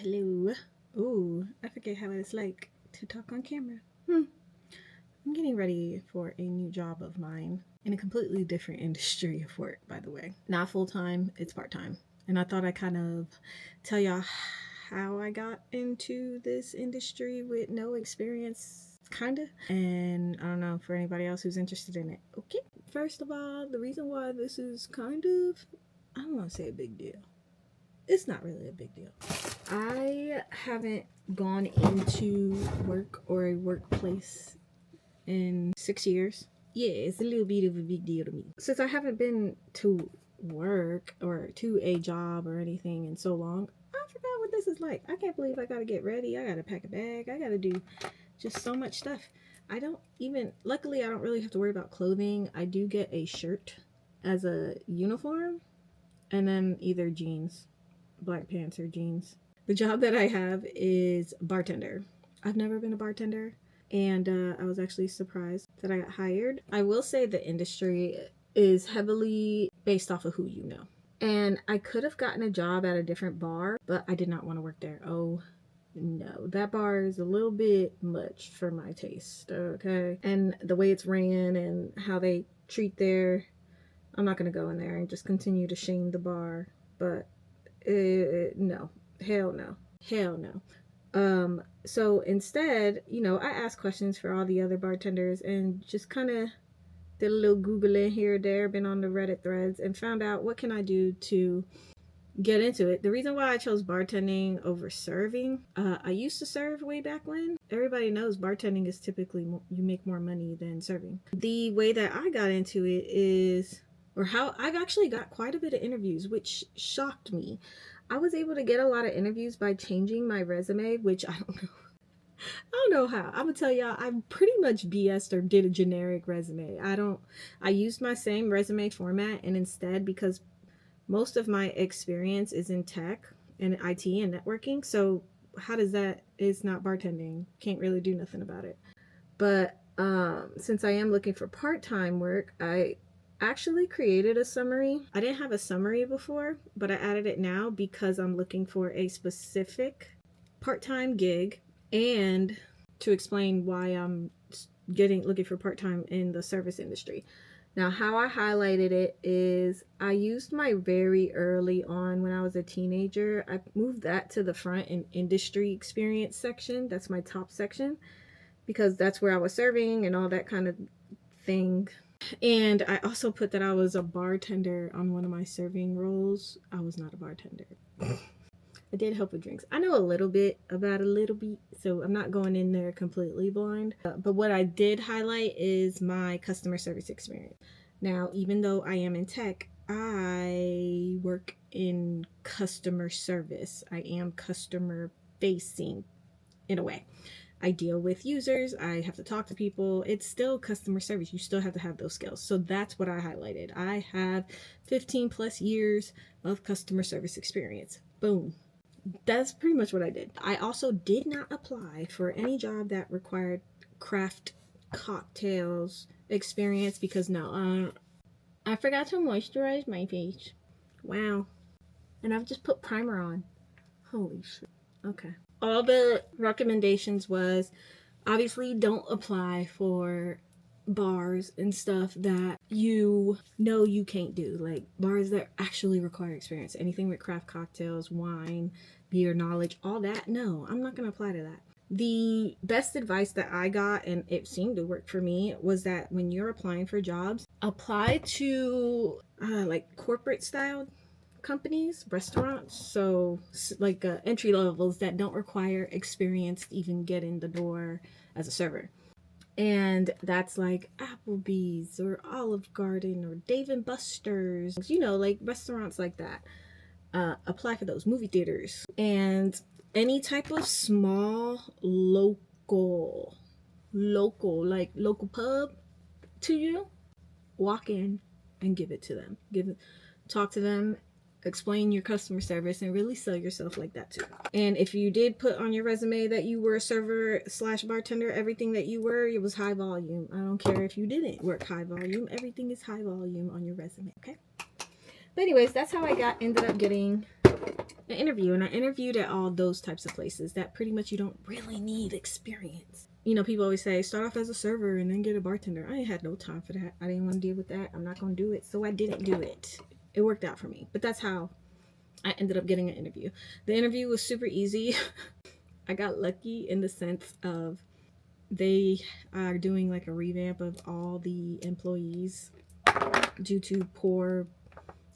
hello. Ooh, I forget how it's like to talk on camera. I'm getting ready for a new job of mine in a completely different industry of work, by the way. Not full-time, it's part-time. And I thought I'd kind of tell y'all how I got into this industry with no experience, kinda. And I don't know, for anybody else who's interested in it. Okay, first of all, the reason why this is kind of, I don't want to say a big deal. It's not really a big deal. I haven't gone into work or a workplace in 6 years. Yeah, it's a little bit of a big deal to me. Since I haven't been to work or to a job or anything in so long, I forgot what this is like. I can't believe I gotta get ready. I gotta pack a bag. I gotta do just so much stuff. Luckily, I don't really have to worry about clothing. I do get a shirt as a uniform and then either jeans, black pants or jeans. The job that I have is bartender. I've never been a bartender, and I was actually surprised that I got hired. I will say the industry is heavily based off of who you know. And I could have gotten a job at a different bar, but I did not want to work there. Oh no, that bar is a little bit much for my taste, okay? And the way it's ran and how they treat I'm not going to go in there and just continue to shame the bar, but no, hell no. So instead, I asked questions for all the other bartenders and just kind of did a little Googling here or there, been on the Reddit threads, and found out what can I do to get into it. The reason why I chose bartending over serving, I used to serve way back when. Everybody knows bartending is typically you make more money than serving. The way that I got into it is, or how I've actually got quite a bit of interviews, which shocked me. I was able to get a lot of interviews by changing my resume, which I don't know how. I'm gonna tell y'all, I pretty much BS'd or did a generic resume. I used my same resume format, and instead, because most of my experience is in tech and IT and networking, so how does that, it's not bartending. Can't really do nothing about it. But since I am looking for part-time work, I actually created a summary. I didn't have a summary before, but I added it now because I'm looking for a specific part-time gig and to explain why I'm looking for part-time in the service industry. Now, how I highlighted it is I used my very early on when I was a teenager. I moved that to the front in industry experience section. That's my top section because that's where I was serving and all that kind of thing. And I also put that I was a bartender on one of my serving roles. I was not a bartender. I did help with drinks. I know a little bit, so I'm not going in there completely blind. But what I did highlight is my customer service experience. Now, even though I am in tech, I work in customer service. I am customer facing in a way. I deal with users, I have to talk to people. It's still customer service. You still have to have those skills. So that's what I highlighted. I have 15 plus years of customer service experience. Boom. That's pretty much what I did. I also did not apply for any job that required craft cocktails experience because I forgot to moisturize my face. Wow. And I've just put primer on. Holy shit. Okay. All the recommendations was obviously don't apply for bars and stuff that you know you can't do, like bars that actually require experience. Anything with craft cocktails, wine, beer knowledge, all that. No, I'm not going to apply to that. The best advice that I got, and it seemed to work for me, was that when you're applying for jobs, apply to like corporate style companies, restaurants, so like entry levels that don't require experience to even get in the door as a server. And that's like Applebee's or Olive Garden or Dave & Buster's, like restaurants like that. Apply for those. Movie theaters and any type of small local pub to you. Walk in and give it to them. Talk to them, explain your customer service, and really sell yourself like that too. And if you did put on your resume that you were a server / bartender, everything that you were, it was high volume. I don't care if you didn't work high volume. Everything is high volume on your resume, okay? But anyways, that's how I ended up getting an interview, and I interviewed at all those types of places that pretty much you don't really need experience. You know, people always say start off as a server and then get a bartender. I ain't had no time for that. I didn't want to deal with that. I'm not going to do it, so I didn't do it. It worked out for me, but that's how I ended up getting an interview. The interview was super easy. I got lucky in the sense of they are doing like a revamp of all the employees due to poor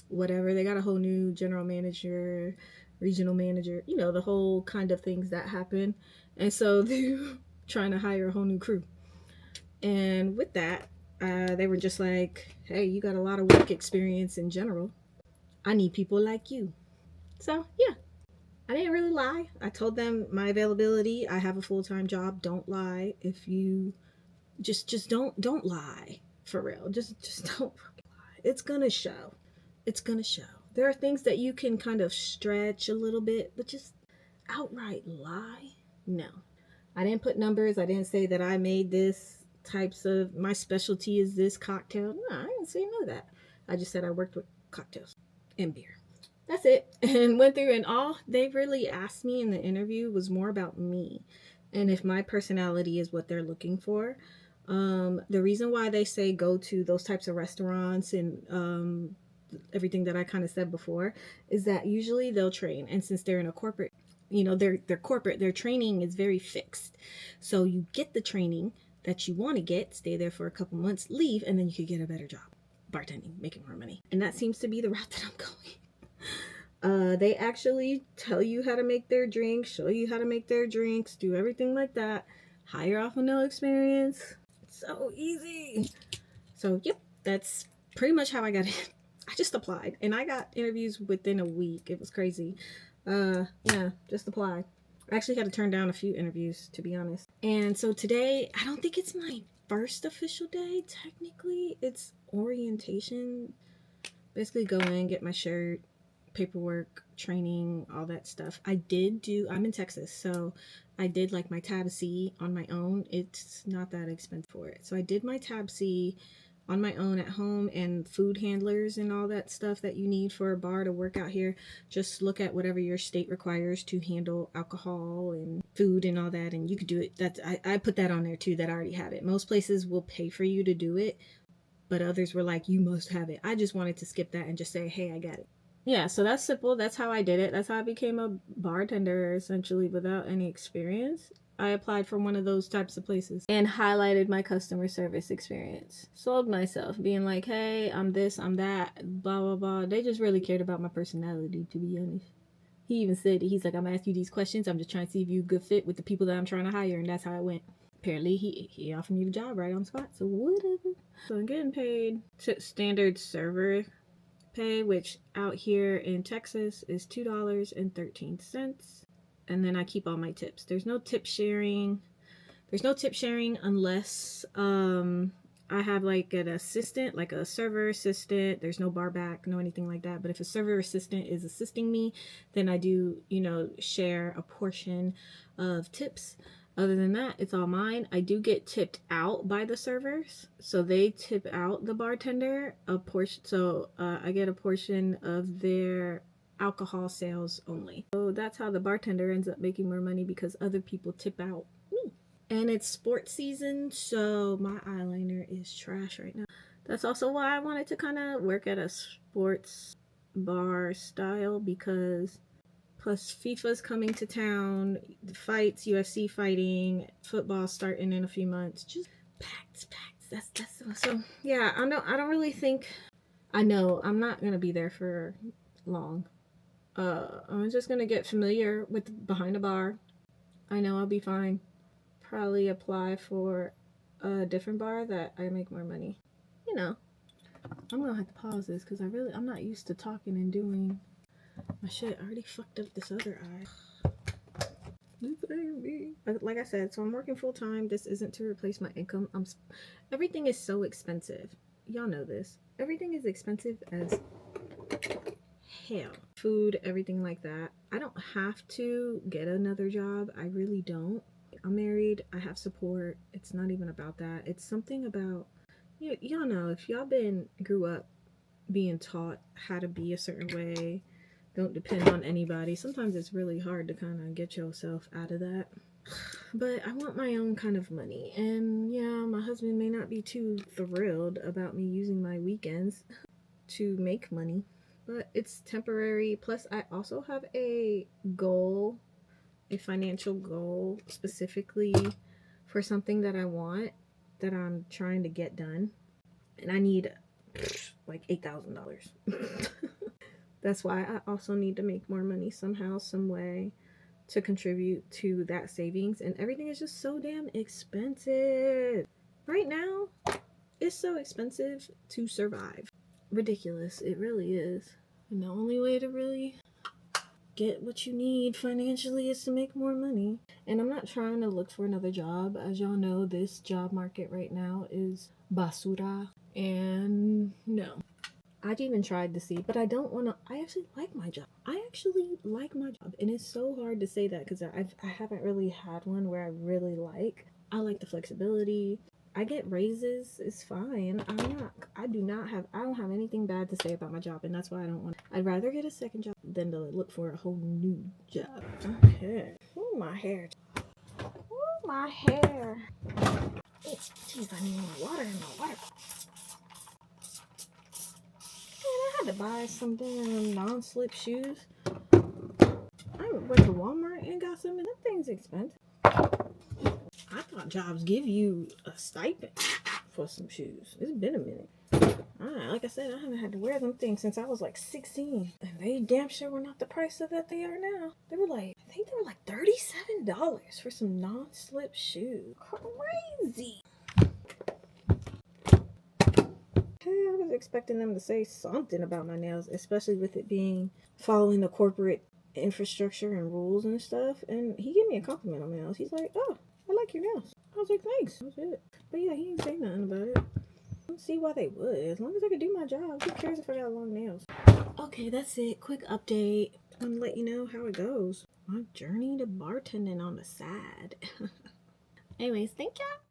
whatever. They got a whole new general manager, regional manager, you know, the whole kind of things that happen. And so they're trying to hire a whole new crew. And with that, they were just like, hey, you got a lot of work experience in general. I need people like you. So yeah, I didn't really lie. I told them my availability. I have a full-time job. Don't lie. If you just don't lie for real. Just don't lie. It's gonna show. It's gonna show. There are things that you can kind of stretch a little bit, but just outright lie? No. I didn't put numbers. I didn't say that I made this types of, my specialty is this cocktail. No, I didn't say none of that. I just said I worked with cocktails and beer. That's it. And went through, and all they really asked me in the interview was more about me and if my personality is what they're looking for. The reason why they say go to those types of restaurants and everything that I kind of said before is that usually they'll train, and since they're in a corporate, you know, they're corporate, their training is very fixed. So you get the training that you want to get, stay there for a couple months, leave, and then you could get a better job bartending, making more money. And that seems to be the route that I'm going. They actually tell you how to make their drinks, show you how to make their drinks, do everything like that. Hire off of no experience. It's so easy. So yep, that's pretty much how I got in. I just applied and I got interviews within a week. It was crazy. Yeah, just applied. I actually had to turn down a few interviews, to be honest. And so today, I don't think it's my first official day. Technically, it's orientation. Basically go in, get my shirt, paperwork, training, all that stuff. I'm in Texas, so I did like my tab C on my own. It's not that expensive for it. So I did my tab C on my own at home, and food handlers and all that stuff that you need for a bar to work out here. Just look at whatever your state requires to handle alcohol and food and all that, and you could do it. I put that on there too, that I already have it. Most places will pay for you to do it, but others were like, you must have it. I just wanted to skip that and just say, hey, I got it. Yeah, so that's simple. That's how I did it. That's how I became a bartender, essentially, without any experience. I applied for one of those types of places and highlighted my customer service experience. Sold myself, being like, hey, I'm this, I'm that, blah, blah, blah. They just really cared about my personality, to be honest. He even said, he's like, I'm gonna ask you these questions. I'm just trying to see if you're a good fit with the people that I'm trying to hire. And that's how it went. Apparently, he offered me the job right on the spot. So whatever. So I'm getting paid standard server pay, which out here in Texas is $2.13. And then I keep all my tips. There's no tip sharing. There's no tip sharing unless I have like an assistant, like a server assistant. There's no bar back, no anything like that. But if a server assistant is assisting me, then I do, share a portion of tips. Other than that, it's all mine. I do get tipped out by the servers. So they tip out the bartender a portion. So I get a portion of their alcohol sales only. So that's how the bartender ends up making more money, because other people tip out me. And it's sports season, so my eyeliner is trash right now. That's also why I wanted to kind of work at a sports bar style, because plus FIFA's coming to town, the fights, UFC fighting, football starting in a few months. Just packed. That's so yeah, I don't really think, I know I'm not gonna be there for long. I'm just gonna get familiar with behind a bar. I know I'll be fine. Probably apply for a different bar that I make more money. I'm gonna have to pause this because I'm not used to talking and doing my shit. I already fucked up this other eye. This ain't me. Like I said, so I'm working full time. This isn't to replace my income. Everything is so expensive. Y'all know this. Everything is expensive as hell. Food, everything like that. I don't have to get another job. I really don't. I'm married. I have support. It's not even about that. It's something about, y'all know, if y'all grew up being taught how to be a certain way, don't depend on anybody. Sometimes it's really hard to kind of get yourself out of that. But I want my own kind of money. And yeah, my husband may not be too thrilled about me using my weekends to make money, but it's temporary. Plus, I also have a goal, a financial goal specifically for something that I want, that I'm trying to get done. And I need like $8,000. That's why I also need to make more money somehow, some way, to contribute to that savings. And everything is just so damn expensive. Right now, it's so expensive to survive. Ridiculous. It really is. And the only way to really get what you need financially is to make more money. And I'm not trying to look for another job. As y'all know, this job market right now is basura. And no. I've even tried to see, but I don't want to. I actually like my job. I actually like my job. And it's so hard to say that because I haven't really had one where I really like. I like the flexibility. I get raises. It's fine. I don't have anything bad to say about my job. And that's why I don't want. I'd rather get a second job than to look for a whole new job. Okay. Ooh, my hair. Ooh, my hair. Oh, jeez, I need more water in my water bottle. I had to buy some damn non-slip shoes. I went to Walmart and got some, and that thing's expensive. I thought jobs give you a stipend for some shoes. It's been a minute. Like I said, I haven't had to wear them things since I was like 16. And they damn sure were not the price of that they are now. I think they were like $37 for some non-slip shoes. Crazy. I was expecting them to say something about my nails, especially with it being following the corporate infrastructure and rules and stuff. And he gave me a compliment on my nails. He's like, "Oh, I like your nails." I was like, "Thanks." That was it. But yeah, he didn't say nothing about it. I don't see why they would. As long as I could do my job, who cares if I got long nails? Okay, that's it. Quick update. I'm gonna let you know how it goes. My journey to bartending on the side. Anyways, thank y'all.